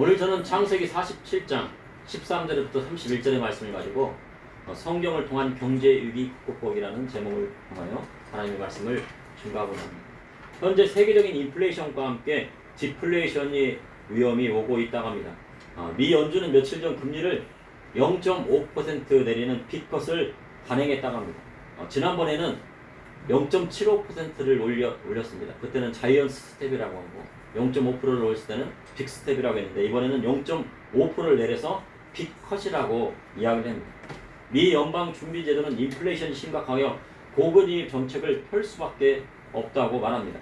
오늘 저는 창세기 47장 13절부터 31절의 말씀을 가지고 성경을 통한 경제위기 극복법이라는 제목을 통하여 하나님의 말씀을 증거하고 합니다. 현재 세계적인 인플레이션과 함께 디플레이션의 위험이 오고 있다고 합니다. 미 연준은 며칠 전 금리를 0.5% 내리는 빅컷을 단행했다고 합니다. 지난번에는 0.75%를 올렸습니다. 그때는 자이언트 스텝이라고 하고 0.5%를 올렸을 때는 빅 스텝이라고 했는데 이번에는 0.5%를 내려서 빅컷이라고 이야기를 합니다. 미 연방준비제도는 인플레이션이 심각하여 고금리 정책을 펼 수밖에 없다고 말합니다.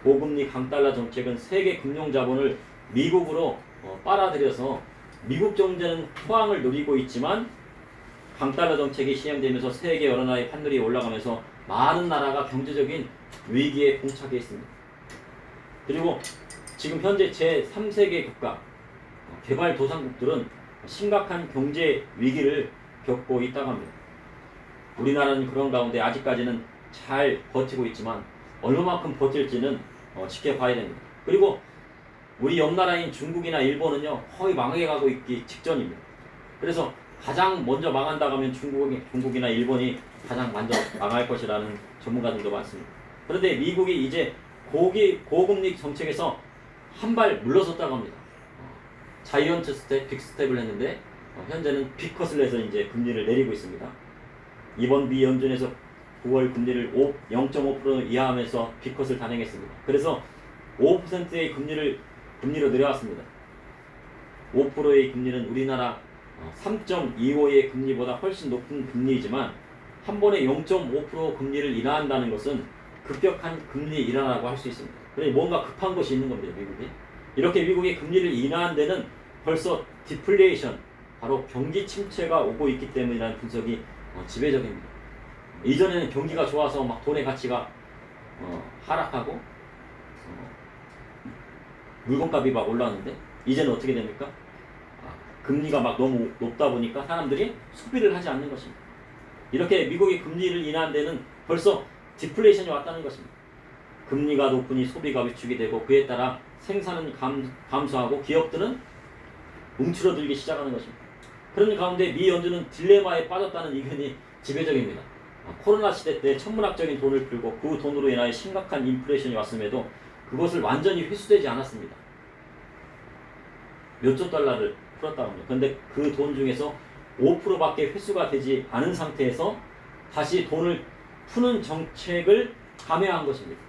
고금리 강달러 정책은 세계 금융자본을 미국으로 빨아들여서 미국 경제는 호황을 누리고 있지만 강달러 정책이 시행되면서 세계 여러 나라의 환율이 올라가면서 많은 나라가 경제적인 위기에 봉착해 있습니다. 그리고 지금 현재 제3세계 국가, 개발도상국들은 심각한 경제 위기를 겪고 있다고 합니다. 우리나라는 그런 가운데 아직까지는 잘 버티고 있지만 얼마만큼 버틸지는 지켜봐야 됩니다. 그리고 우리 옆 나라인 중국이나 일본은요 거의 망해가고 있기 직전입니다. 그래서 가장 먼저 망한다고 하면 중국이나 일본이 가장 먼저 망할 것이라는 전문가들도 많습니다. 그런데 미국이 이제 고금리 정책에서 한 발 물러섰다고 합니다. 자이언트 스텝, 빅 스텝을 했는데 현재는 빅컷을 해서 이제 금리를 내리고 있습니다. 이번 미 연준에서 9월 금리를 0.5% 이하하면서 빅컷을 단행했습니다. 그래서 5%의 금리로 내려왔습니다. 5%의 금리는 우리나라 3.25의 금리보다 훨씬 높은 금리이지만 한 번에 0.5% 금리를 인하한다는 것은 급격한 금리 인하라고 할 수 있습니다. 그러니 뭔가 급한 것이 있는 겁니다. 미국이. 이렇게 미국이 금리를 인하한 데는 벌써 디플레이션, 바로 경기 침체가 오고 있기 때문이라는 분석이 지배적입니다. 이전에는 경기가 좋아서 막 돈의 가치가 하락하고 물건값이 막 올라왔는데 이제는 어떻게 됩니까? 금리가 막 너무 높다 보니까 사람들이 소비를 하지 않는 것입니다. 이렇게 미국이 금리를 인하한 데는 벌써 디플레이션이 왔다는 것입니다. 금리가 높으니 소비가 위축이 되고 그에 따라 생산은 감소하고 기업들은 움츠러들기 시작하는 것입니다. 그런 가운데 미 연준은 딜레마에 빠졌다는 의견이 지배적입니다. 코로나 시대 때 천문학적인 돈을 풀고 그 돈으로 인하여 심각한 인플레이션이 왔음에도 그것을 완전히 회수되지 않았습니다. 몇 조 달러를 풀었다고 합니다. 그런데 그 돈 중에서 5%밖에 회수가 되지 않은 상태에서 다시 돈을 푸는 정책을 감행한 것입니다.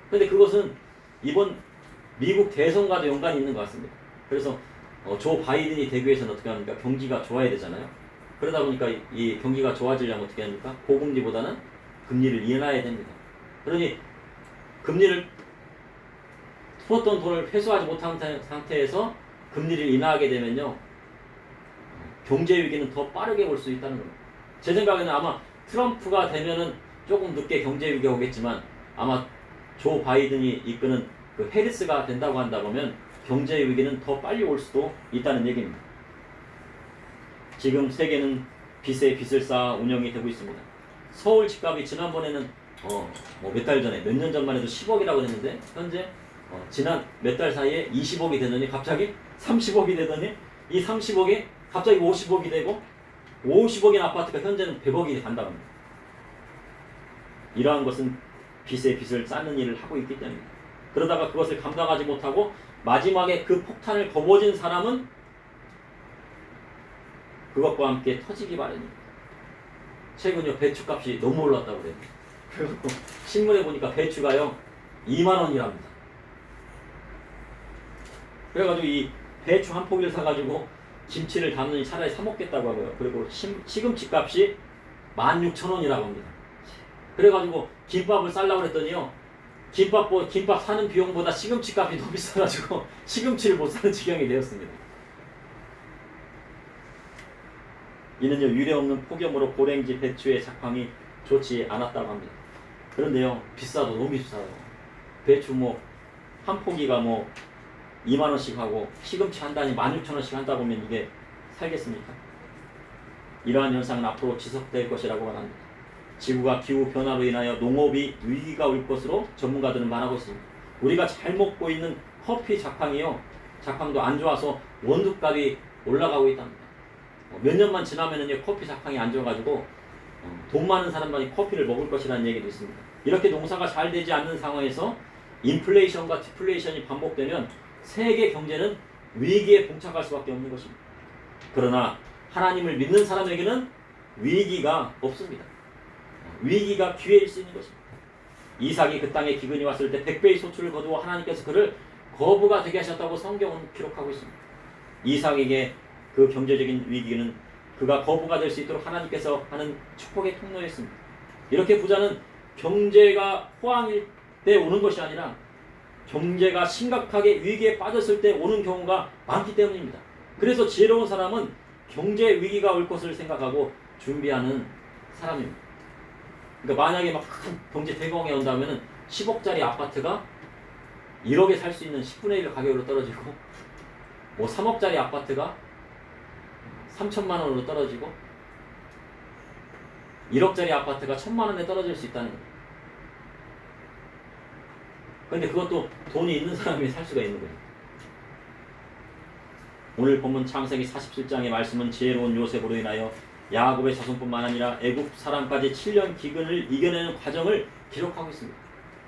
그런데 그것은 이번 미국 대선과도 연관이 있는 것 같습니다. 그래서 조 바이든이 되기 위해서는 어떻게 합니까? 경기가 좋아야 되잖아요. 그러다 보니까 이 경기가 좋아지려면 어떻게 합니까? 고금리보다는 금리를 인하해야 됩니다. 그러니 금리를 풀었던 돈을 회수하지 못한 상태에서 금리를 인하하게 되면요 경제 위기는 더 빠르게 올 수 있다는 겁니다. 제 생각에는 아마 트럼프가 되면은 조금 늦게 경제 위기가 오겠지만 아마 조 바이든이 이끄는 그 해리스가 된다고 한다면 경제 위기는 더 빨리 올 수도 있다는 얘기입니다. 지금 세계는 빚에 빚을 쌓아 운영이 되고 있습니다. 서울 집값이 지난번에는 몇 달 전에 몇 년 전만 해도 10억이라고 했는데 현재 지난 몇 달 사이에 20억이 되더니 갑자기 30억이 되더니 이 30억이 갑자기 50억이 되고 50억인 아파트가 현재는 100억이 간다고 합니다. 이러한 것은 빚에 빚을 쌓는 일을 하고 있기 때문입니다. 그러다가 그것을 감당하지 못하고 마지막에 그 폭탄을 거머쥔 사람은 그것과 함께 터지기 마련입니다. 최근요 배추값이 너무 올랐다고 그래요. 그리고 신문에 보니까 배추가요 2만원이랍니다. 그래가지고 이 배추 한 포기를 사가지고 김치를 담느니 차라리 사 먹겠다고 하고요. 그리고 시금치 값이 16,000원이라고 합니다. 그래가지고 김밥을 싸려고 했더니요 김밥 사는 비용보다 시금치 값이 더 비싸가지고 시금치를 못 사는 지경이 되었습니다. 이는요 유례없는 폭염으로 고랭지 배추의 작황이 좋지 않았다고 합니다. 그런데요 비싸도 너무 비싸요. 배추 한 포기가 2만원씩 하고 시금치 한 단위 16,000원씩 한다 보면 이게 살겠습니까? 이러한 현상은 앞으로 지속될 것이라고 말합니다. 지구가 기후 변화로 인하여 농업이 위기가 올 것으로 전문가들은 말하고 있습니다. 우리가 잘 먹고 있는 커피 작황이요 작황도 안 좋아서 원두값이 올라가고 있답니다. 몇 년만 지나면은 커피 작황이 안 좋아가지고 돈 많은 사람만이 커피를 먹을 것이라는 얘기도 있습니다. 이렇게 농사가 잘 되지 않는 상황에서 인플레이션과 디플레이션이 반복되면 세계 경제는 위기에 봉착할 수밖에 없는 것입니다. 그러나 하나님을 믿는 사람에게는 위기가 없습니다. 위기가 기회일 수 있는 것입니다. 이삭이 그 땅에 기근이 왔을 때 100배의 소출을 거두어 하나님께서 그를 거부가 되게 하셨다고 성경은 기록하고 있습니다. 이삭에게 그 경제적인 위기는 그가 거부가 될 수 있도록 하나님께서 하는 축복의 통로였습니다. 이렇게 부자는 경제가 호황일 때 오는 것이 아니라 경제가 심각하게 위기에 빠졌을 때 오는 경우가 많기 때문입니다. 그래서 지혜로운 사람은 경제 위기가 올 것을 생각하고 준비하는 사람입니다. 그러니까 만약에 막 큰 경제 대공황이 온다면 10억짜리 아파트가 1억에 살 수 있는 10분의 1 가격으로 떨어지고 3억짜리 아파트가 3천만 원으로 떨어지고 1억짜리 아파트가 1,000만 원에 떨어질 수 있다는 거예요. 그런데 그것도 돈이 있는 사람이 살 수가 있는 거예요. 오늘 본문 창세기 47장의 말씀은 지혜로운 요셉으로 인하여 야곱의 자손뿐만 아니라 애굽 사람까지 7년 기근을 이겨내는 과정을 기록하고 있습니다.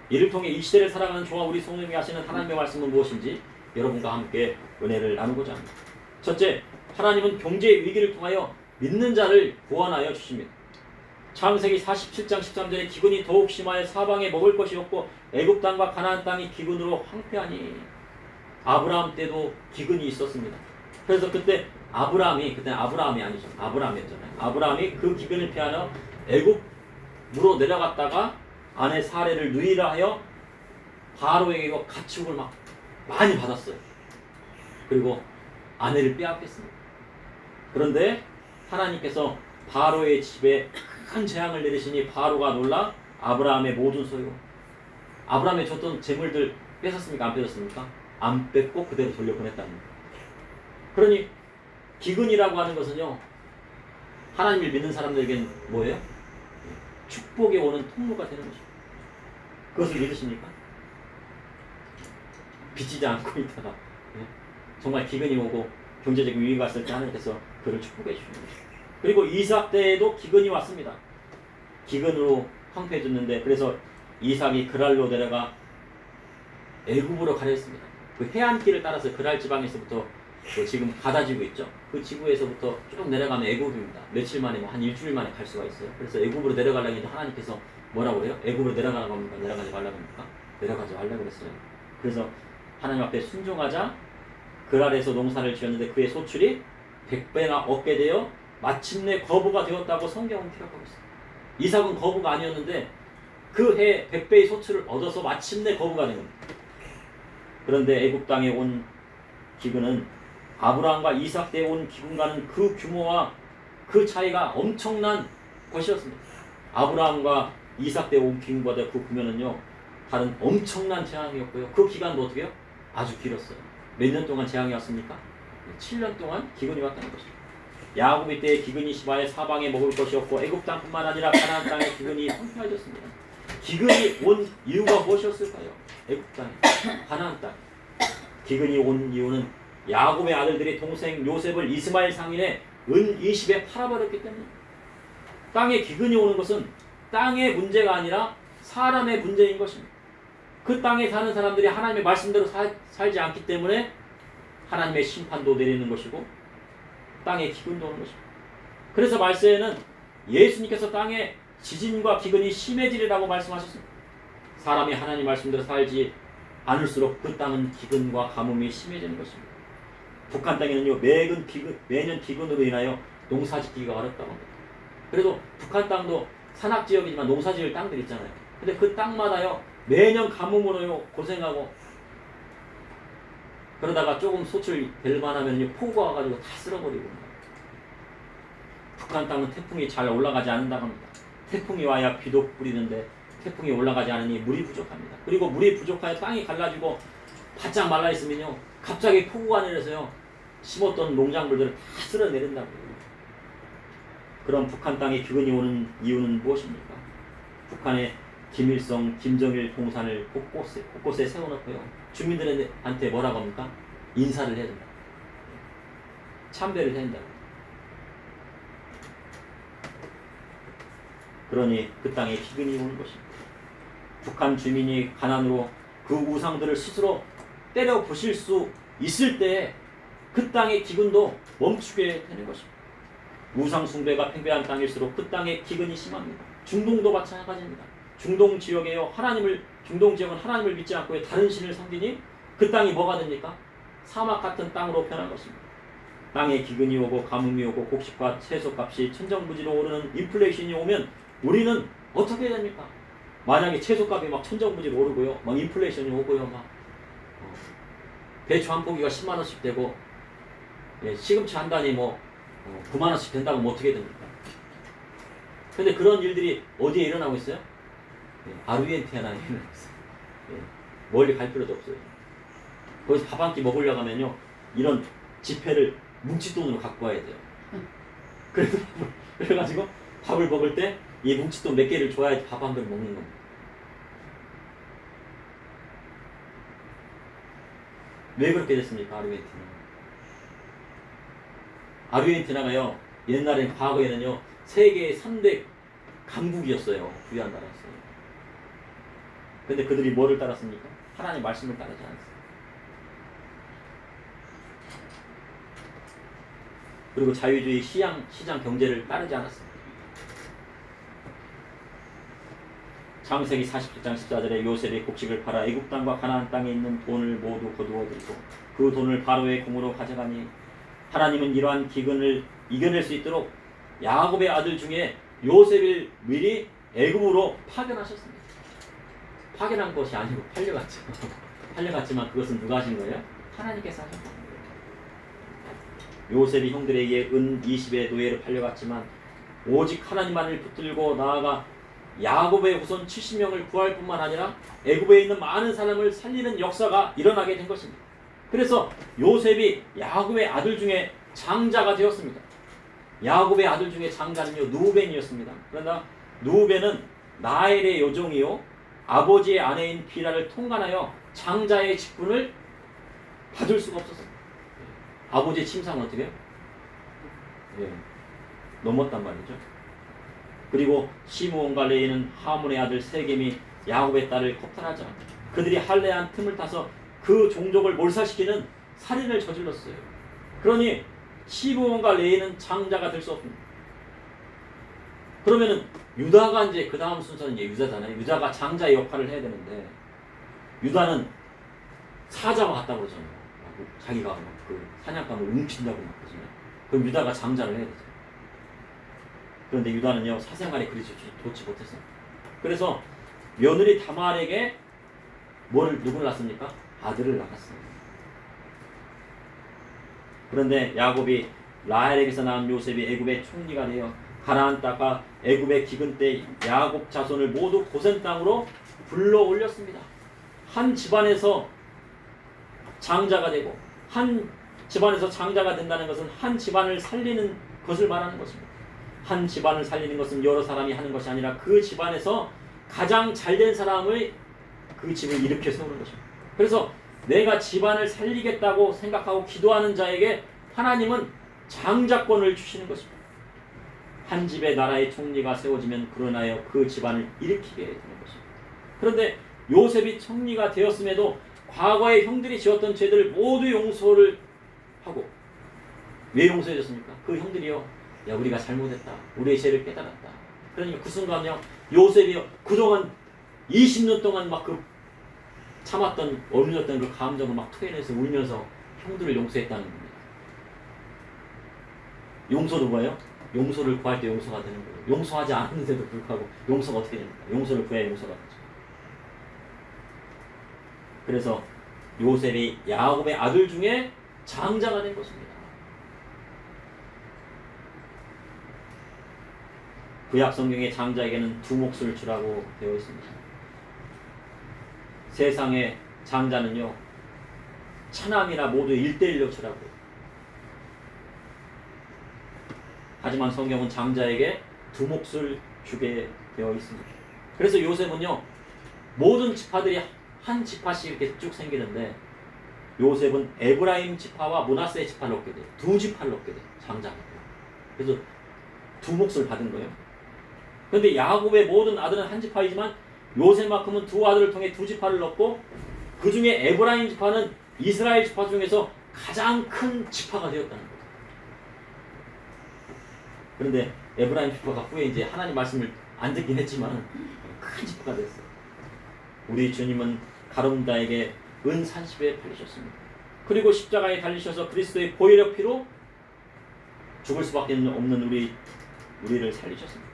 이를 통해 이 시대를 살아가는 저와 우리 성령이 하시는 하나님의 말씀은 무엇인지 여러분과 함께 은혜를 나누고자 합니다. 첫째, 하나님은 경제의 위기를 통하여 믿는 자를 구원하여 주십니다. 창세기 47장 13절에 기근이 더욱 심하여 사방에 먹을 것이 없고 애굽 땅과 가나안 땅이 기근으로 황폐하니. 아브라함 때도 기근이 있었습니다. 그래서 그때 아브라함이 아니죠. 아브라함이었잖아요. 아브라함이 그 기근을 피하여 애굽으로 내려갔다가 아내 사레를 누이라 하여 바로에게 가축을 막 많이 받았어요. 그리고 아내를 빼앗겼습니다. 그런데 하나님께서 바로의 집에 큰 재앙을 내리시니 바로가 놀라 아브라함의 모든 소유, 아브라함이 줬던 재물들 뺏었습니까? 안 뺏었습니까? 안 뺏고 그대로 돌려보냈다는 거예요. 그러니 기근이라고 하는 것은요, 하나님을 믿는 사람들에게는 뭐예요? 축복이 오는 통로가 되는 것입니다. 그것을 믿으십니까? 빚지지 않고 있다가 정말 기근이 오고 경제적인 위기가 왔을 때 하나님께서 그를 축복해 주시는 것입니다. 그리고 이삭 때에도 기근이 왔습니다. 기근으로 황폐해졌는데 그래서 이삭이 그랄로 내려가 애굽으로 가려 했습니다. 그 해안길을 따라서 그랄 지방에서부터 지금 가다 지구 있죠. 그 지구에서부터 쭉 내려가면 애굽입니다. 며칠 만에 한 일주일 만에 갈 수가 있어요. 그래서 애굽으로 내려가려고 했는데 하나님께서 뭐라고 그래요? 애굽으로 내려가라고 합니까? 내려가지 말라고 합니까? 내려가지 말라고 그랬어요. 그래서 하나님 앞에 순종하자 그랄에서 농사를 지었는데 그의 소출이 100배나 얻게 되어 마침내 거부가 되었다고 성경은 기록하고 있어요. 이삭은 거부가 아니었는데 그 해 100배의 소출을 얻어서 마침내 거부가 된 겁니다. 그런데 애굽 땅에 온 기근은 아브라함과 이삭 때에 온 기근과는 그 규모와 그 차이가 엄청난 것이었습니다. 아브라함과 이삭 때에 온 기근과 그 규모는요, 다른 엄청난 재앙이었고요. 그 기간도 어떻게 해요? 아주 길었어요. 몇 년 동안 재앙이 왔습니까? 7년 동안 기근이 왔다는 것입니다. 야곱이 때에 기근이 심하여 사방에 먹을 것이 없고 애굽 땅뿐만 아니라 가나안 땅에 기근이 황폐해졌습니다. 기근이 온 이유가 무엇이었을까요? 애굽 땅에, 가나안 땅. 기근이 온 이유는 야곱의 아들들이 동생 요셉을 이스마엘 상인의 은 20에 팔아버렸기 때문입니다. 땅에 기근이 오는 것은 땅의 문제가 아니라 사람의 문제인 것입니다. 그 땅에 사는 사람들이 하나님의 말씀대로 살지 않기 때문에 하나님의 심판도 내리는 것이고 땅에 기근도 오는 것입니다. 그래서 말세에는 예수님께서 땅에 지진과 기근이 심해지리라고 말씀하셨습니다. 사람이 하나님 말씀대로 살지 않을수록 그 땅은 기근과 가뭄이 심해지는 것입니다. 북한 땅에는요, 매년 기근으로 인하여 농사짓기가 어렵다고 합니다. 그래도 북한 땅도 산악지역이지만 농사지을 땅들 있잖아요. 근데 그 땅마다요, 매년 가뭄으로요, 고생하고 그러다가 조금 소출 될 만하면요, 폭우가 와가지고 다 쓸어버리고. 북한 땅은 태풍이 잘 올라가지 않는다고 합니다. 태풍이 와야 비도 뿌리는데 태풍이 올라가지 않으니 물이 부족합니다. 그리고 물이 부족하여 땅이 갈라지고 바짝 말라있으면요, 갑자기 폭우가 내려서요, 심었던 농작물들을 다 쓸어내린다고요. 그럼 북한 땅에 기근이 오는 이유는 무엇입니까? 북한에 김일성, 김정일 동산을 곳곳에 세워놓고요, 주민들한테 뭐라고 합니까? 인사를 해야 된다. 참배를 해야 된다. 그러니 그 땅에 기근이 오는 것입니다. 북한 주민이 가난으로 그 우상들을 스스로 때려 부실 수 있을 때 그 땅의 기근도 멈추게 되는 것입니다. 우상 숭배가 팽배한 땅일수록 그 땅의 기근이 심합니다. 중동도 마찬가지입니다. 중동 지역에요. 중동 지역은 하나님을 믿지 않고 다른 신을 섬기니 그 땅이 뭐가 됩니까? 사막 같은 땅으로 변한 것입니다. 땅에 기근이 오고 가뭄이 오고 곡식과 채소값이 천정부지로 오르는 인플레이션이 오면 우리는 어떻게 해야 됩니까? 만약에 채소값이 막 천정부지로 오르고요, 막 인플레이션이 오고요, 막 배추 한 포기가 10만 원씩 되고, 시금치 한 단이 뭐 9만 원씩 된다고 뭐 어떻게 됩니까? 근데 그런 일들이 어디에 일어나고 있어요? 아르헨티나에 일어나고 있어요. 멀리 갈 필요도 없어요. 거기서 밥 한 끼 먹으려고 하면요, 이런 지폐를 뭉칫돈으로 갖고 와야 돼요. 그래가지고 밥을 먹을 때 이 뭉칫돈 몇 개를 줘야지 밥 한 그릇 먹는 겁니다. 왜 그렇게 됐습니까? 아르헨티나가요, 옛날엔 과거에는요, 세계의 3대 강국이었어요. 부유한 나라였어요. 근데 그들이 뭐를 따랐습니까? 하나님의 말씀을 따르지 않았어요. 그리고 자유주의 시장 경제를 따르지 않았어요. 창세기 47장 14절에 요셉이 곡식을 팔아 애굽 땅과 가나안 땅에 있는 돈을 모두 거두어 들고 그 돈을 바로의 궁으로 가져가니 하나님은 이러한 기근을 이겨낼 수 있도록 야곱의 아들 중에 요셉을 미리 애굽으로 파견하셨습니다. 파견한 것이 아니고 팔려갔죠. 팔려갔지만 그것은 누가 하신 거예요? 하나님께서 하신 겁니다. 요셉이 형들에 의해 은 20의 노예로 팔려갔지만 오직 하나님만을 붙들고 나아가 야곱의 후손 70명을 구할 뿐만 아니라 애굽에 있는 많은 사람을 살리는 역사가 일어나게 된 것입니다. 그래서 요셉이 야곱의 아들 중에 장자가 되었습니다. 야곱의 아들 중에 장자는요, 누벤이었습니다. 그러나 누벤은 나엘의 여종이요, 아버지의 아내인 비라를 통관하여 장자의 직분을 받을 수가 없었어요. 아버지의 침상은 어떻게 해요? 넘었단 말이죠. 그리고 시므온과 레이는 하몬의 아들 세겜이 야곱의 딸을 겁탈하자 그들이 할례한 틈을 타서 그 종족을 몰살시키는 살인을 저질렀어요. 그러니 시므온과 레이는 장자가 될 수 없습니다. 그러면은 유다가 이제 그 다음 순서는 이제 유다잖아요. 유다가 장자의 역할을 해야 되는데 유다는 사자와 같다고 그러잖아요. 자기가 막 그 사냥감을 훔친다고 막 그러잖아요. 그럼 유다가 장자를 해야 되죠. 그런데 유다는요, 사생활에 그리 좋지 못했어요. 그래서 며느리 다말에게 누구를 낳습니까? 아들을 낳았어요. 그런데 야곱이 라헬에게서 낳은 요셉이 애굽의 총리가 되어 가나안 땅과 애굽의 기근 때 야곱 자손을 모두 고센 땅으로 불러 올렸습니다. 한 집안에서 장자가 되고 한 집안에서 장자가 된다는 것은 한 집안을 살리는 것을 말하는 것입니다. 한 집안을 살리는 것은 여러 사람이 하는 것이 아니라 그 집안에서 가장 잘된 사람의 그 집을 일으켜 세우는 것입니다. 그래서 내가 집안을 살리겠다고 생각하고 기도하는 자에게 하나님은 장자권을 주시는 것입니다. 한 집의 나라의 총리가 세워지면 그러나여 그 집안을 일으키게 되는 것입니다. 그런데 요셉이 총리가 되었음에도 과거에 형들이 지었던 죄들을 모두 용서를 하고, 왜 용서해줬습니까? 그 형들이요, 야, 우리가 잘못했다, 우리의 죄를 깨달았다. 그러니까 그 순간요, 요셉이요, 그동안 20년 동안 막 그 참았던 어눌렸던 그 감정을 막 토해내서 울면서 형들을 용서했다는 겁니다. 용서도 뭐예요? 용서를 구할 때 용서가 되는 거예요. 용서하지 않았는데도 불구하고 용서가 어떻게 됩니까? 용서를 구해야 용서가 되죠. 그래서 요셉이 야곱의 아들 중에 장자가 된 것입니다. 구약 성경의 장자에게는 두 몫을 주라고 되어 있습니다. 세상의 장자는요, 차남이나 모두 1:1로 주라고. 하지만 성경은 장자에게 두 몫을 주게 되어 있습니다. 그래서 요셉은요, 모든 지파들이 한 지파씩 이렇게 쭉 생기는데 요셉은 에브라임 지파와 므낫세 지파를 얻게 돼요. 두 지파를 얻게 돼요. 장자가 돼요. 그래서 두 몫을 받은 거예요. 그런데 야곱의 모든 아들은 한 지파이지만 요셉만큼은 두 아들을 통해 두 지파를 얻고 그 중에 에브라임 지파는 이스라엘 지파 중에서 가장 큰 지파가 되었다는 거예요. 그런데 에브라임 지파가 후에 이제 하나님 말씀을 안 듣긴 했지만 큰 지파가 됐어요. 우리 주님은 가룟다에게 은 40에 팔리셨습니다. 그리고 십자가에 달리셔서 그리스도의 보혈의 피로 죽을 수밖에 없는 우리를 살리셨습니다.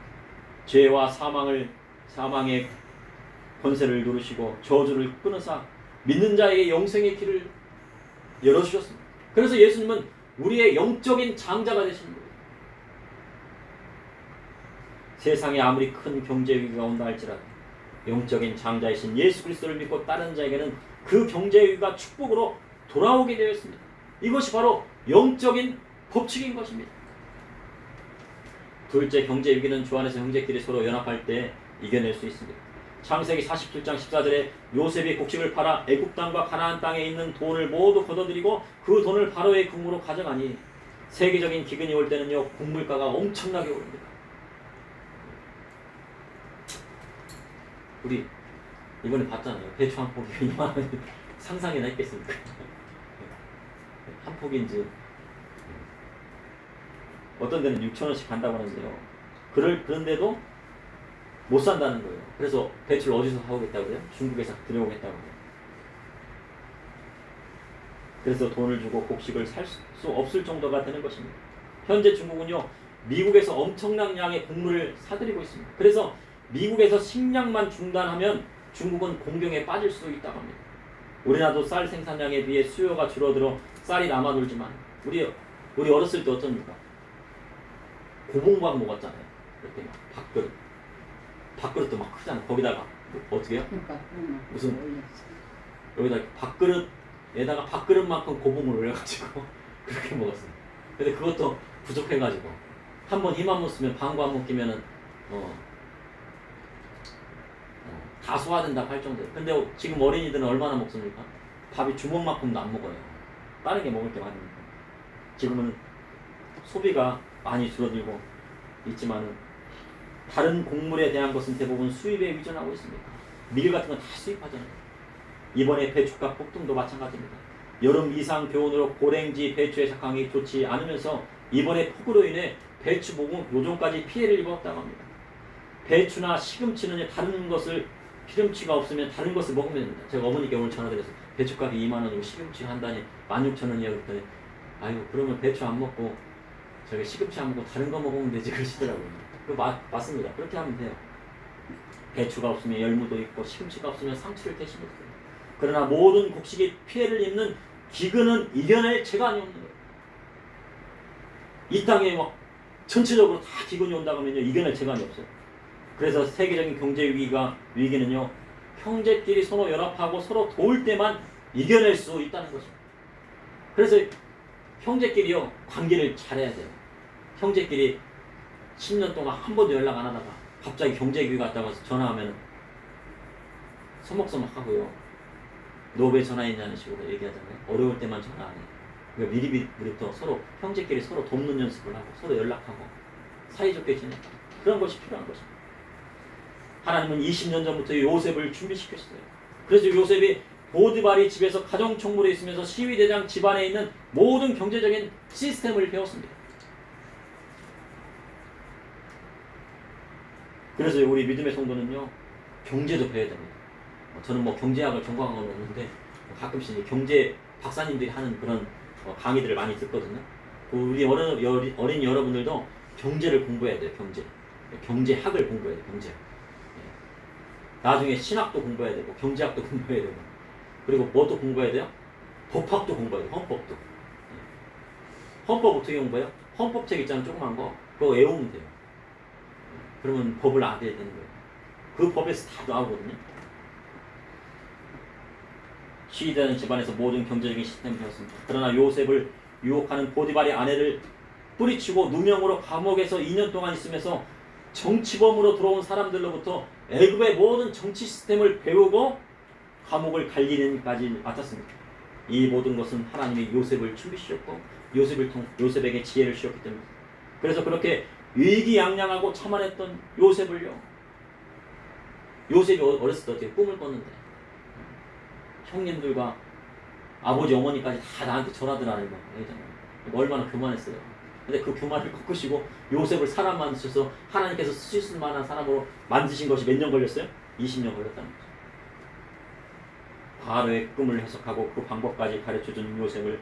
죄와 사망의 권세를 누르시고 저주를 끊으사 믿는 자에게 영생의 길을 열어주셨습니다. 그래서 예수님은 우리의 영적인 장자가 되시는 거예요. 세상에 아무리 큰 경제 위기가 온다 할지라도 영적인 장자이신 예수 그리스도를 믿고 따르는 자에게는 그 경제 위기가 축복으로 돌아오게 되어 있습니다. 이것이 바로 영적인 법칙인 것입니다. 둘째, 경제 위기는 주 안에서 형제끼리 서로 연합할 때 이겨낼 수 있습니다. 창세기 47장 14절에 요셉이 곡식을 팔아 애굽 땅과 가나안 땅에 있는 돈을 모두 걷어들이고 그 돈을 바로의 궁으로 가져가니 세계적인 기근이 올 때는요 곡물가가 엄청나게 오릅니다. 우리 이번에 봤잖아요. 배추 한 포기 얼마나 상상이나 했겠습니까? 한 포기인지 어떤 데는 6,000원씩 간다고 하는데요. 그런데도 못 산다는 거예요. 그래서 배추를 어디서 사오겠다고요? 중국에서 들여오겠다고요. 그래서 돈을 주고 곡식을 살 수 없을 정도가 되는 것입니다. 현재 중국은요 미국에서 엄청난 양의 곡물을 사들이고 있습니다. 그래서 미국에서 식량만 중단하면 중국은 공경에 빠질 수도 있다고 합니다. 우리나라도 쌀 생산량에 비해 수요가 줄어들어 쌀이 남아돌지만 우리 어렸을 때 어떻습니까? 고봉밥 먹었잖아요. 이렇게 막 밥그릇도 막 크잖아. 거기다가 어떻게 해요? 무슨 여기다 밥그릇에다가 밥그릇만큼 고봉을 올려가지고 그렇게 먹었어요. 근데 그것도 부족해가지고 한 번 힘 안 못 쓰면 방구 안 먹기면은 다 소화된다고 할 정도예요. 근데 지금 어린이들은 얼마나 먹습니까? 밥이 주먹만큼도 안 먹어요. 다른 게 먹을 게 많으니까. 지금은 소비가 많이 줄어들고 있지만은 다른 곡물에 대한 것은 대부분 수입에 의존하고 있습니다. 밀 같은 건 다 수입하잖아요. 이번에 배추값 폭등도 마찬가지입니다. 여름 이상 교온으로 고랭지 배추의 작황이 좋지 않으면서 이번에 폭우로 인해 배추 모종까지 피해를 입었다고 합니다. 배추나 시금치는 다른 것을 시금치가 없으면 다른 것을 먹으면 됩니다. 제가 어머니께 오늘 전화드렸어요. 배추값이 2만원이고 시금치 한 단에 16,000원이에요. 그랬더니 아유 그러면 배추 안 먹고 저기 시금치 안 먹고 다른 거 먹으면 되지 그러시더라고요. 맞습니다. 그렇게 하면 돼요. 배추가 없으면 열무도 있고 시금치가 없으면 상추를 대시면 돼요. 그러나 모든 곡식이 피해를 입는 기근은 이겨낼 재간이 없는 거예요. 이 땅에 막 전체적으로 다 기근이 온다고 하면요 이겨낼 재간이 없어요. 그래서 세계적인 경제 위기는요 형제끼리 서로 연합하고 서로 도울 때만 이겨낼 수 있다는 것입니다. 그래서 형제끼리요 관계를 잘해야 돼요. 형제끼리 10년 동안 한 번도 연락 안 하다가 갑자기 경제 위기가 왔다고 해서 전화하면 서먹서먹 하고요. 너 왜 전화했냐는 식으로 얘기하잖아요. 어려울 때만 전화 안 해. 그러니까 미리부터 서로 형제끼리 서로 돕는 연습을 하고 서로 연락하고 사이좋게 지내고 그런 것이 필요한 것입니다. 하나님은 20년 전부터 요셉을 준비시켰어요. 그래서 요셉이 보디발이 집에서 가정총무로 있으면서 시위대장 집안에 있는 모든 경제적인 시스템을 배웠습니다. 그래서 우리 믿음의 성도는요 경제도 배워야 됩니다. 저는 경제학을 전공한 건 없는데 가끔씩 경제 박사님들이 하는 그런 강의들을 많이 듣거든요. 우리 어린이 여러분들도 경제를 공부해야 돼요. 경제학을 공부해야 돼요. 경제학. 나중에 신학도 공부해야 되고 경제학도 공부해야 되고 그리고 뭐도 공부해야 돼요? 법학도 공부해야 돼요. 헌법도. 헌법 어떻게 공부해요? 헌법책 있잖아요. 조그만 거. 그거 외우면 돼요. 그러면 법을 알아야 되는 거예요. 그 법에서 다 나오거든요. 시위되는 집안에서 모든 경제적인 시스템을 배웠습니다. 그러나 요셉을 유혹하는 보디발의 아내를 뿌리치고 누명으로 감옥에서 2년 동안 있으면서 정치범으로 들어온 사람들로부터 애굽의 모든 정치 시스템을 배우고 감옥을 갈 일까지 맡았습니다. 이 모든 것은 하나님이 요셉을 준비시켰고 요셉에게 지혜를 주셨기 때문입니다. 그래서 그렇게 위기양양하고 참아냈던 요셉을요, 요셉이 어렸을 때 어떻게 꿈을 꿨는데 형님들과 아버지 어머니까지 다 나한테 전하더라는 거 얼마나 교만했어요. 근데 그 교만을 꺾으시고 요셉을 사람 만드셔서 하나님께서 쓰실 만한 사람으로 만드신 것이 몇 년 걸렸어요? 20년 걸렸다는 거죠. 바로의 꿈을 해석하고 그 방법까지 가르쳐준 요셉을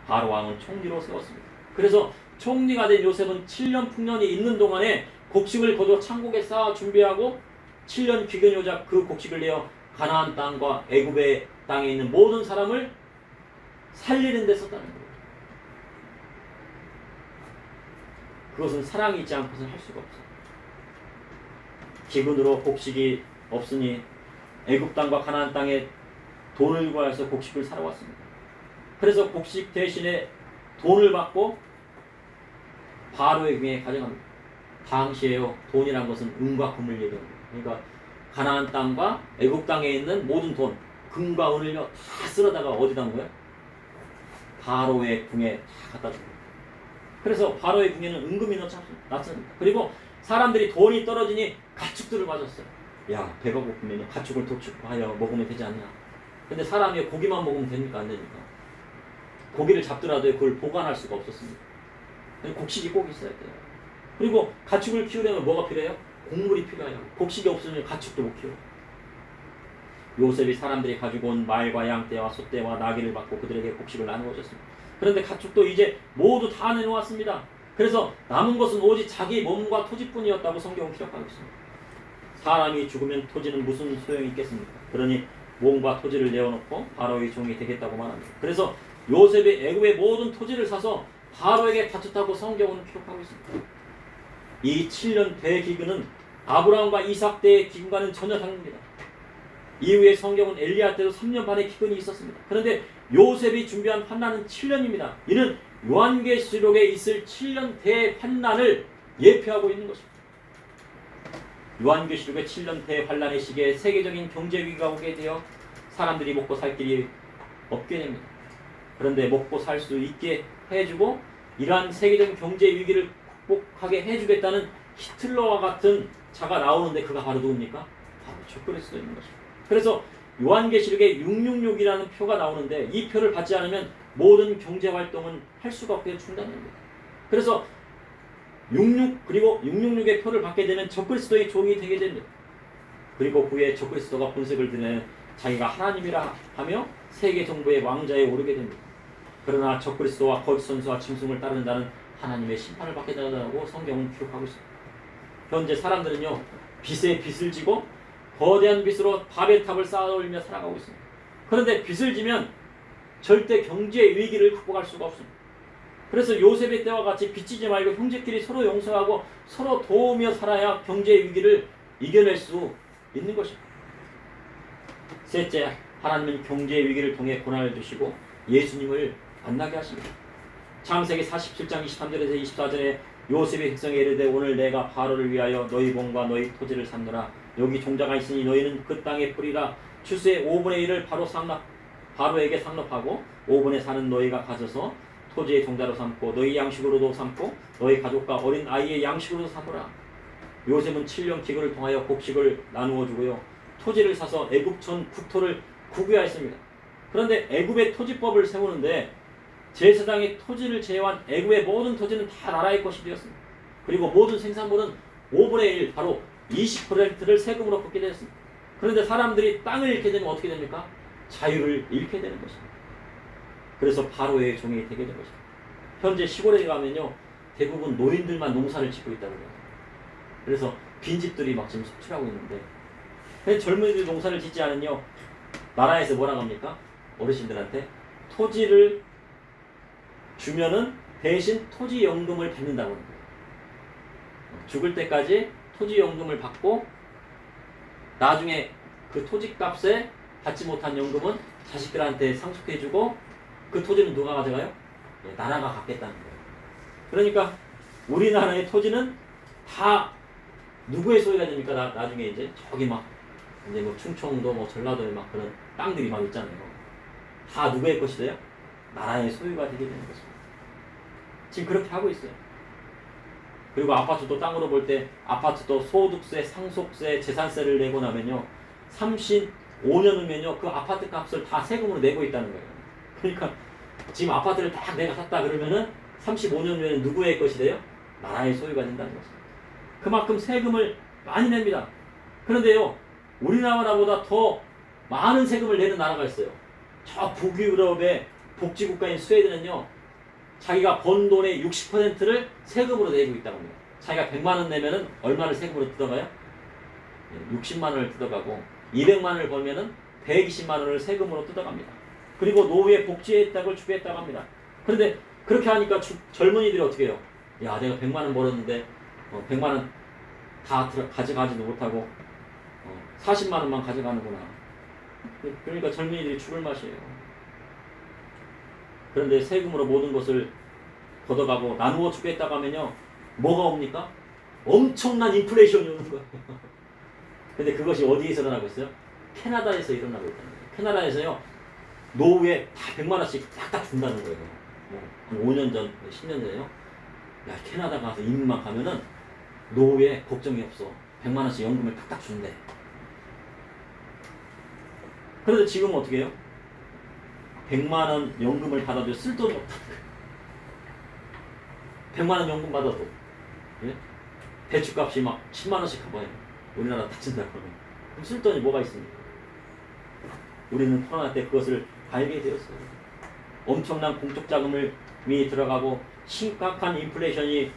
바로 왕은 총리로 세웠습니다. 그래서 총리가 된 요셉은 7년 풍년이 있는 동안에 곡식을 거둬 창고에 쌓아 준비하고 7년 귀견여자 그 곡식을 내어 가나안 땅과 애굽의 땅에 있는 모든 사람을 살리는 데 썼다는 거예요. 그것은 사랑이 있지 않고서는 할 수가 없어요. 기근으로 곡식이 없으니 애굽 땅과 가나안 땅에 돈을 구하여서 곡식을 사러 왔습니다. 그래서 곡식 대신에 돈을 받고 바로의 궁에 가져갑니다. 당시에요, 돈이란 것은 은과 금을 얘기합니다. 그러니까 가나안 땅과 애굽 땅에 있는 모든 돈, 금과 은을요 다 쓸어다가 어디다 놓은 거예요? 바로의 궁에 다 갖다 줍니다. 그래서 바로의 궁에는 은금이 났습니다. 그리고 사람들이 돈이 떨어지니 가축들을 맞았어요. 야, 배가 고프면 가축을 도축하여 먹으면 되지 않냐. 근데 사람이 고기만 먹으면 됩니까? 안 되니까. 고기를 잡더라도 그걸 보관할 수가 없었습니다. 곡식이 꼭 있어야 돼요. 그리고 가축을 키우려면 뭐가 필요해요? 곡물이 필요해요. 곡식이 없으면 가축도 못 키워. 요셉이 사람들이 가지고 온 말과 양떼와 소떼와 나귀를 받고 그들에게 곡식을 나누어 줬습니다. 그런데 가축도 이제 모두 다 내놓았습니다. 그래서 남은 것은 오직 자기 몸과 토지뿐이었다고 성경은 기록하고 있습니다. 사람이 죽으면 토지는 무슨 소용이 있겠습니까? 그러니 몸과 토지를 내어놓고 바로의 종이 되겠다고 말합니다. 그래서 요셉이 애굽의 모든 토지를 사서 바로에게 바쳤다고 성경은 기록하고 있습니다. 이 7년 대기근은 아브라함과 이삭 때의 기근과는 전혀 다릅니다. 이후에 성경은 엘리야 때도 3년 반의 기근이 있었습니다. 그런데 요셉이 준비한 환난은 7년입니다. 이는 요한계시록에 있을 7년 대환난을 예표하고 있는 것입니다. 요한계시록의 7년 대환난의 시기에 세계적인 경제위기가 오게 되어 사람들이 먹고 살 길이 없게 됩니다. 그런데 먹고 살 수 있게 해주고 이러한 세계적인 경제위기를 극복하게 해주겠다는 히틀러와 같은 자가 나오는데 그가 바로 누굽니까? 바로 적그리스도인 것입니다. 그래서 요한계시록에 666이라는 표가 나오는데 이 표를 받지 않으면 모든 경제활동은 할 수가 없게 중단됩니다. 그래서 66 그리고 666의 표를 받게 되면 적그리스도의 종이 되게 됩니다. 그리고 후에 적그리스도가 본색을 드러내 자기가 하나님이라 하며 세계 정부의 왕자에 오르게 됩니다. 그러나 적그리스도와 거짓 선수와 짐승을 따르는 자는 하나님의 심판을 받게 된다고 성경은 기록하고 있습니다. 현재 사람들은요 빚에 빚을 지고 거대한 빚으로 바벨탑을 쌓아올리며 살아가고 있습니다. 그런데 빚을 지면 절대 경제 위기를 극복할 수가 없습니다. 그래서 요셉의 때와 같이 빚지지 말고 형제끼리 서로 용서하고 서로 도우며 살아야 경제 위기를 이겨낼 수 있는 것입니다. 셋째, 하나님은 경제 위기를 통해 고난을 주시고 예수님을 만나게 하십니다. 창세기 47장 23절에서 24절에 요셉의 백성에 이르되 오늘 내가 바로를 위하여 너희 몸과 너희 토지를 샀노라. 여기 종자가 있으니 너희는 그 땅의 뿌리라. 추수의 5분의 1을 바로에게 상납하고 5분의 4는 너희가 가져서 토지의 종자로 삼고 너희 양식으로도 삼고 너희 가족과 어린 아이의 양식으로도 삼으라. 요셉은 7년 기근을 통하여 곡식을 나누어 주고요. 토지를 사서 애굽전 국토를 국유하였습니다. 그런데 애굽의 토지법을 세우는데 제사장이 토지를 제외한 애굽의 모든 토지는 다 나라의 것이 되었습니다. 그리고 모든 생산물은 5분의 1 바로 20%를 세금으로 걷게 되었습니다. 그런데 사람들이 땅을 잃게 되면 어떻게 됩니까? 자유를 잃게 되는 것입니다. 그래서 바로의 종이 되게 된 것입니다. 현재 시골에 가면요 대부분 노인들만 농사를 짓고 있다고 해요. 그래서 빈집들이 막 지금 속출하고 있는데 젊은이들 농사를 짓지 않으면요 나라에서 뭐라고 합니까? 어르신들한테 토지를 주면은 대신 토지연금을 받는다고 합니다. 죽을 때까지 토지연금을 받고 나중에 그 토지값에 받지 못한 연금은 자식들한테 상속해주고 그 토지는 누가 가져가요? 나라가 갖겠다는 거예요. 그러니까 우리나라의 토지는 다 누구의 소유가 됩니까? 나중에 이제 저기 막 이제 뭐 충청도 뭐 전라도에 막 그런 땅들이 막 있잖아요. 다 누구의 것이 돼요? 나라의 소유가 되게 되는 것입니다. 지금 그렇게 하고 있어요. 그리고 아파트도 땅으로 볼 때 아파트도 소득세, 상속세, 재산세를 내고 나면요 35년 후면요 그 아파트 값을 다 세금으로 내고 있다는 거예요. 그러니까 지금 아파트를 딱 내가 샀다 그러면은 35년 후에는 누구의 것이 돼요? 나라의 소유가 된다는 것입니다. 그만큼 세금을 많이 냅니다. 그런데요 우리나라보다 더 많은 세금을 내는 나라가 있어요. 저 북유럽의 복지국가인 스웨덴은요 자기가 번 돈의 60%를 세금으로 내고 있다고 합니다. 자기가 100만 원 내면은 얼마를 세금으로 뜯어가요? 60만 원을 뜯어가고 200만 원을 벌면은 120만 원을 세금으로 뜯어갑니다. 그리고 노후의 복지 혜택을 주겠다고 합니다. 그런데 그렇게 하니까 젊은이들이 어떻게 해요? 야 내가 100만 원 벌었는데 100만 원 다 가져가지도 못하고 40만 원만 가져가는구나. 그러니까 젊은이들이 죽을 맛이에요. 그런데 세금으로 모든 것을 걷어가고 나누어 주겠다고 하면요 뭐가 옵니까? 엄청난 인플레이션이 오는 거예요. 근데 그것이 어디에서 일어나고 있어요? 캐나다에서 일어나고 있다는 거예요. 캐나다에서요 노후에 다 100만 원씩 딱딱 준다는 거예요. 한 5년 전, 10년 전에요. 야 캐나다 가서 이민만 가면은 노후에 걱정이 없어. 100만 원씩 연금을 딱딱 준대. 그런데 지금은 어떻게 해요? 100만 원 연금을 받아도 쓸 돈이 없다는 거예요. 100만 원 연금 받아도 예? 배추값이 막 10만 원씩 가봐요. 우리나라 다친다고 하면. 그럼 쓸 돈이 뭐가 있습니까? 우리는 코로나 때 그것을 알게 되었어요. 엄청난 공적 자금이 들어가고 심각한 인플레이션이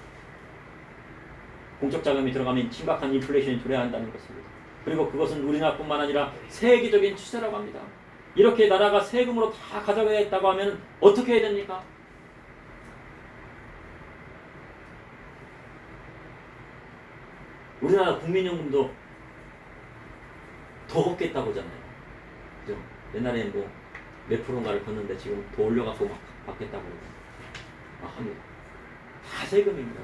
공적 자금이 들어가면 심각한 인플레이션이 도래한다는 것입니다. 그리고 그것은 우리나라뿐만 아니라 세계적인 추세라고 합니다. 이렇게 나라가 세금으로 다 가져가겠다고 하면 어떻게 해야 됩니까? 우리나라 국민연금도 더 걷겠다고 하잖아요. 그죠? 옛날에 뭐 몇 프로인가를 걷는데 지금 더 올려갖고 막 받겠다고 합니다. 다 세금입니다.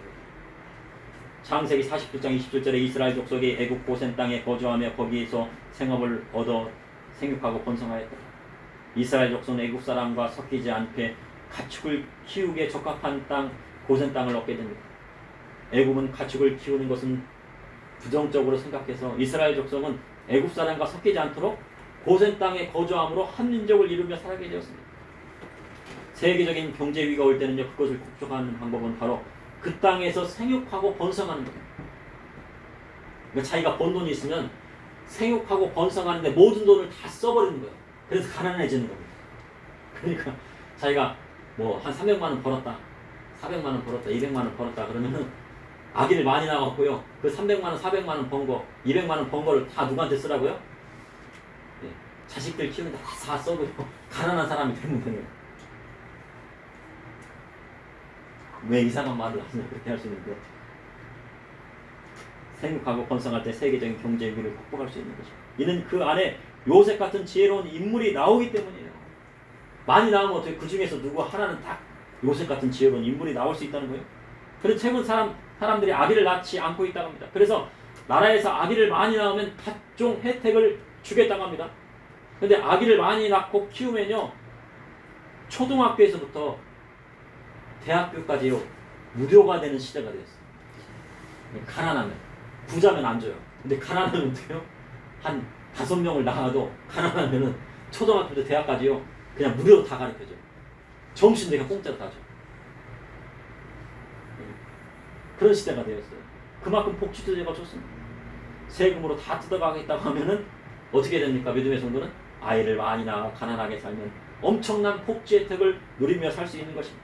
창세기 49장 27절에 이스라엘 족속이 애굽 고센 땅에 거주하며 거기에서 생업을 얻어 생육하고 번성하였다. 이스라엘 족속은 애굽 사람과 섞이지 않게 가축을 키우기에 적합한 땅 고센 땅을 얻게 됩니다. 애굽은 가축을 키우는 것은 부정적으로 생각해서 이스라엘 족속은 애굽 사람과 섞이지 않도록 고센 땅에 거주함으로 한 민족을 이루며 살게 되었습니다. 세계적인 경제 위기가 올 때는요 그것을 극복하는 방법은 바로 그 땅에서 생육하고 번성하는 겁니다. 그러니까 자기가 번 돈이 있으면 생육하고 번성하는데 모든 돈을 다 써버리는 거예요. 그래서 가난해지는 겁니다. 그러니까 자기가 뭐 한 300만 원 벌었다, 400만 원 벌었다, 200만 원 벌었다 그러면은 아기를 많이 낳았고요. 그 300만 원, 400만 원 번 거, 200만 원 번 거를 다 누구한테 쓰라고요? 네. 자식들 키우는데 다 써도 가난한 사람이 되는 거예요. 왜 이상한 말을 하냐 그렇게 할 수 있는데 생육하고 번성할 때 세계적인 경제 위기를 극복할 수 있는 것이죠. 이는 그 안에 요셉 같은 지혜로운 인물이 나오기 때문이에요. 많이 나오면 어떻게 그 중에서 누구 하나는 딱 요셉 같은 지혜로운 인물이 나올 수 있다는 거예요. 그래서 최근 사람들이 아기를 낳지 않고 있다고 합니다. 그래서 나라에서 아기를 많이 낳으면 각종 혜택을 주겠다고 합니다. 근데 아기를 많이 낳고 키우면요 초등학교에서부터 대학교까지요 무료가 되는 시대가 되었어요. 가난하면 부자면 안 줘요. 근데 가난하면 어때요? 한 5명을 낳아도 가난하면은 초등학교부터 대학까지요 그냥 무료로 다 가르쳐줘요. 점심 내가 공짜로 다 줘. 그런 시대가 되었어요. 그만큼 복지제도가 좋습니다. 세금으로 다 뜯어가겠다고 하면은 어떻게 됩니까? 믿음의 성도는 아이를 많이 낳아 가난하게 살면 엄청난 복지 혜택을 누리며 살 수 있는 것입니다.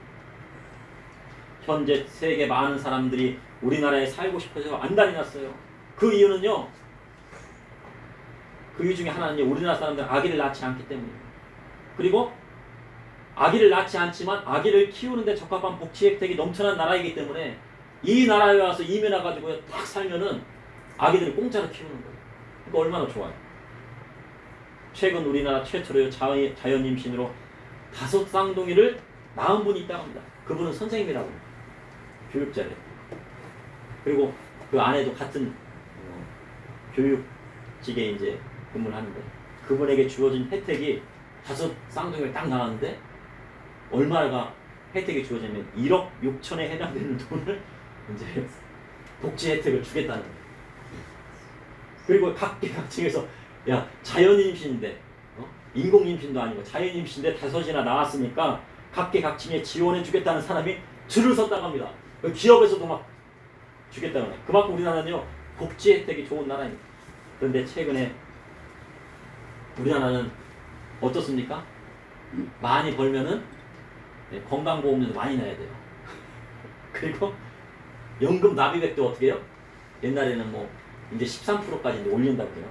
현재 세계 많은 사람들이 우리나라에 살고 싶어서 안달이 났어요. 그 이유는요. 그 이유 중에 하나는요. 우리나라 사람들은 아기를 낳지 않기 때문입니다. 그리고 아기를 낳지 않지만 아기를 키우는데 적합한 복지 혜택이 넘쳐난 나라이기 때문에 이 나라에 와서 이민 와가지고 딱 살면은 아기들을 공짜로 키우는 거예요. 그러니까 얼마나 좋아요. 최근 우리나라 최초로 자연 임신으로 5 쌍둥이를 낳은 분이 있다고 합니다. 그분은 선생님이라고 합니다. 교육자래요. 그리고 그 아내도 같은 교육직에 이제 근무를 하는데 그분에게 주어진 혜택이 5 쌍둥이를 딱 낳았는데 얼마가 혜택이 주어지면 1억 6천에 해당되는 돈을 이제 복지 혜택을 주겠다는 거예요. 그리고 각계각층에서 야 자연 임신인데 인공 임신도 아니고 자연 임신인데 5이나 나왔으니까 각계각층에 지원해 주겠다는 사람이 줄을 섰다고 합니다. 기업에서도 막 주겠다고 해요. 그만큼 우리나라는요 복지 혜택이 좋은 나라입니다. 그런데 최근에 우리나라는 어떻습니까? 많이 벌면은 건강보험료도 많이 내야 돼요. 그리고 연금 납입액도 어떻게 해요? 옛날에는 뭐 이제 13%까지 이제 올린다고 해요.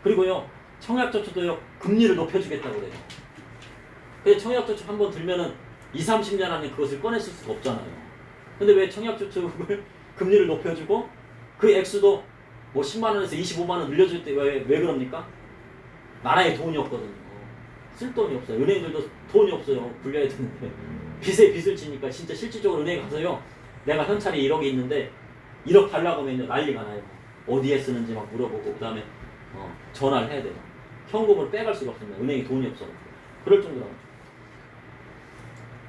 그리고요 청약저축도요 금리를 높여주겠다고 그래요. 근데 청약저축 한번 들면은 20-30년 안에 그것을 꺼냈을 수가 없잖아요. 근데 왜 청약저축을 금리를 높여주고 그 액수도 뭐 10만원에서 25만원 늘려줄 때 왜 그럽니까? 나라에 돈이 없거든요. 쓸 돈이 없어요. 은행들도 돈이 없어요. 굴려야 되는데 빚에 빚을 지니까 진짜 실질적으로 은행에 가서요 내가 현찰이 1억이 있는데 1억 달라고 하면 난리가 나요. 어디에 쓰는지 막 물어보고 그 다음에 전화를 해야 돼요. 현금으로 빼갈 수가 없습니다. 은행에 돈이 없어. 그럴 정도로.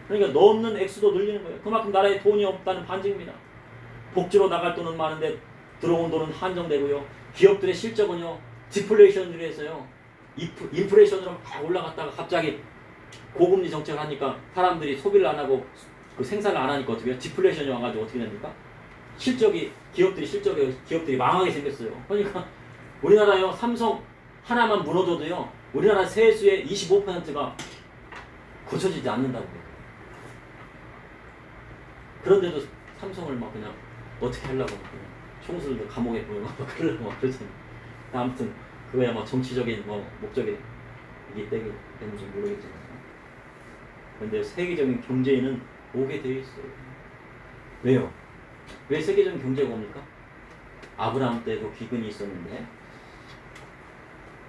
그러니까 넣는 액수도 늘리는 거예요. 그만큼 나라에 돈이 없다는 반증입니다. 복지로 나갈 돈은 많은데 들어온 돈은 한정되고요. 기업들의 실적은요 디플레이션으로 해서요 인플레이션으로 막 올라갔다가 갑자기 고금리 정책을 하니까 사람들이 소비를 안 하고 그 생산을 안 하니까 어떻게 해요? 디플레이션이 와가지고 어떻게 됩니까? 기업들이 망하게 생겼어요. 그러니까 우리나라요 삼성 하나만 무너져도요 우리나라 세수의 25%가 고쳐지지 않는다고 해요. 그런데도 삼성을 막 그냥 어떻게 하려고 막 그냥 총수들도 감옥에 보내고 막 그러려고 막 그러잖아요. 아무튼 그거야 뭐 정치적인 목적이기 때문인지 모르겠지만 그런데 세계적인 경제에는 오게 되어 있어요. 왜요? 왜 세계적인 경제가 옵니까? 아브라함 때도 기근이 있었는데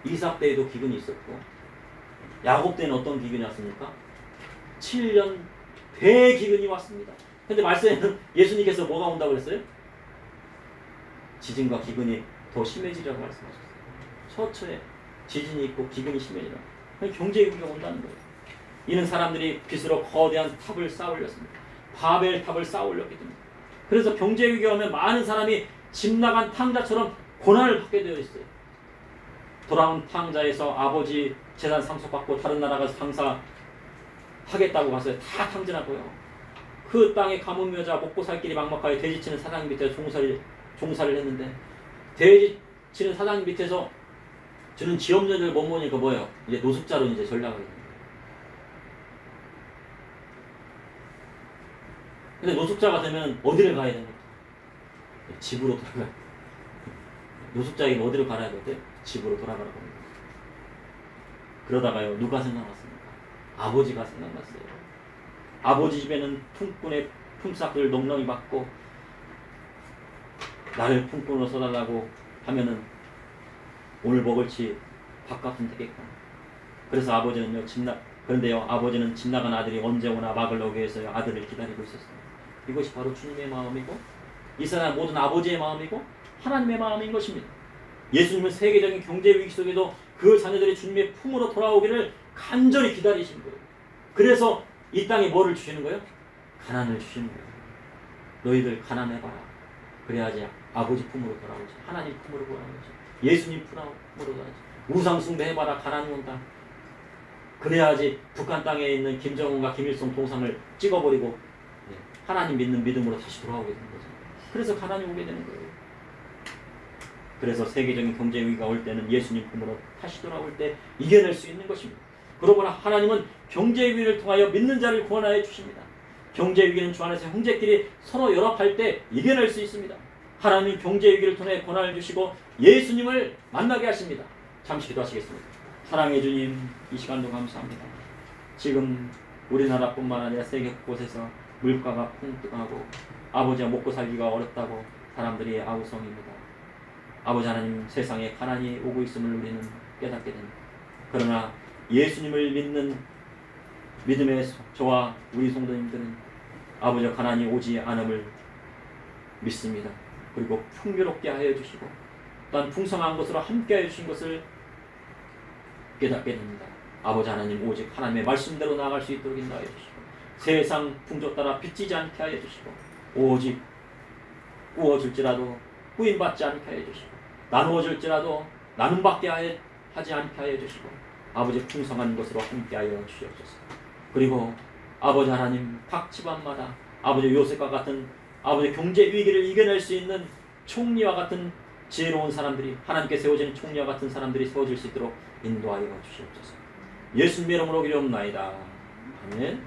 이삭 때에도 기근이 있었고 야곱 때는 어떤 기근이 왔습니까? 7년 대기근이 왔습니다. 근데 말씀에는 예수님께서 뭐가 온다고 그랬어요? 지진과 기근이 더 심해지라고 말씀하셨어요. 처처에 지진이 있고 기근이 심해지라. 경제 위기가 온다는 거예요. 이는 사람들이 빚으로 거대한 탑을 쌓아 올렸습니다. 바벨 탑을 쌓아 올렸기 때문에. 그래서 경제 위기가 오면 많은 사람이 집 나간 탕자처럼 고난을 받게 되어 있어요. 돌아온 탕자에서 아버지 재산 상속받고 다른 나라 가서 장사하겠다고 가서 다 탕진하고요. 그 땅에 가뭄 여자 먹고 살 길이 막막하여 돼지치는 사장 밑에 종사를 했는데 돼지치는 사장 밑에서 주는 지업료를 못 모으니까 뭐예요? 이제 노숙자로 이제 전락하게 됩니다. 근데 노숙자가 되면 어디를 가야 됩니까? 집으로 돌아가요. 노숙자에게 어디로 가야 돼? 집으로 돌아가라고 합니다. 그러다가요 누가 생각났습니까? 아버지가 생각났어요. 아버지 집에는 품꾼의 품삯을 넉넉히 받고 나를 품꾼으로 써달라고 하면은 오늘 먹을지 밥값은 되겠구나. 그래서 아버지는요 그런데요 아버지는 집 나간 아들이 언제 오나 막을 넣기 위해서요 아들을 기다리고 있었습니다. 이것이 바로 주님의 마음이고 이 세상 모든 아버지의 마음이고 하나님의 마음인 것입니다. 예수님은 세계적인 경제 위기 속에도 그 자녀들이 주님의 품으로 돌아오기를 간절히 기다리신 거예요. 그래서 이 땅에 뭐를 주시는 거예요? 가난을 주시는 거예요. 너희들 가난해봐라. 그래야지 아버지 품으로 돌아오지. 하나님 품으로 돌아오지. 예수님 품으로 돌아오지. 우상 숭배해봐라. 가난이 온다. 그래야지 북한 땅에 있는 김정은과 김일성 동상을 찍어버리고 하나님 믿는 믿음으로 다시 돌아오게 되는 거죠. 그래서 가난이 오게 되는 거예요. 그래서 세계적인 경제 위기가 올 때는 예수님 품으로 다시 돌아올 때 이겨낼 수 있는 것입니다. 그러므로 하나님은 경제 위기를 통하여 믿는 자를 구원하여 주십니다. 경제 위기는 주 안에서 형제끼리 서로 연합할 때 이겨낼 수 있습니다. 하나님은 경제 위기를 통해 고난을 주시고 예수님을 만나게 하십니다. 잠시 기도하시겠습니다. 사랑해 주님, 이 시간도 감사합니다. 지금 우리나라뿐만 아니라 세계 곳곳에서 물가가 폭등하고 아버지가 먹고 살기가 어렵다고 사람들이 아우성입니다. 아버지 하나님, 세상에 가난이 오고 있음을 우리는 깨닫게 됩니다. 그러나 예수님을 믿는 믿음의 저와 우리 성도님들은 아버지와 가난이 오지 않음을 믿습니다. 그리고 풍요롭게 하여 주시고 또한 풍성한 것으로 함께 하여 주신 것을 깨닫게 됩니다. 아버지 하나님 오직 하나님의 말씀대로 나아갈 수 있도록 인도하여 주시고 세상 풍조 따라 빚지지 않게 하여 주시고 오직 구워질지라도 구인받지 않게 하여 주시고 나누어질지라도 나눔받게 하지 않게 하여 주시고 아버지 풍성한 것으로 함께하여 주시옵소서. 그리고 아버지 하나님 각 집안마다 아버지 요셉과 같은 아버지 경제 위기를 이겨낼 수 있는 총리와 같은 지혜로운 사람들이 하나님께 세워진 총리와 같은 사람들이 세워질 수 있도록 인도하여 주시옵소서. 예수님의 이름으로 기도옵나이다. 아멘.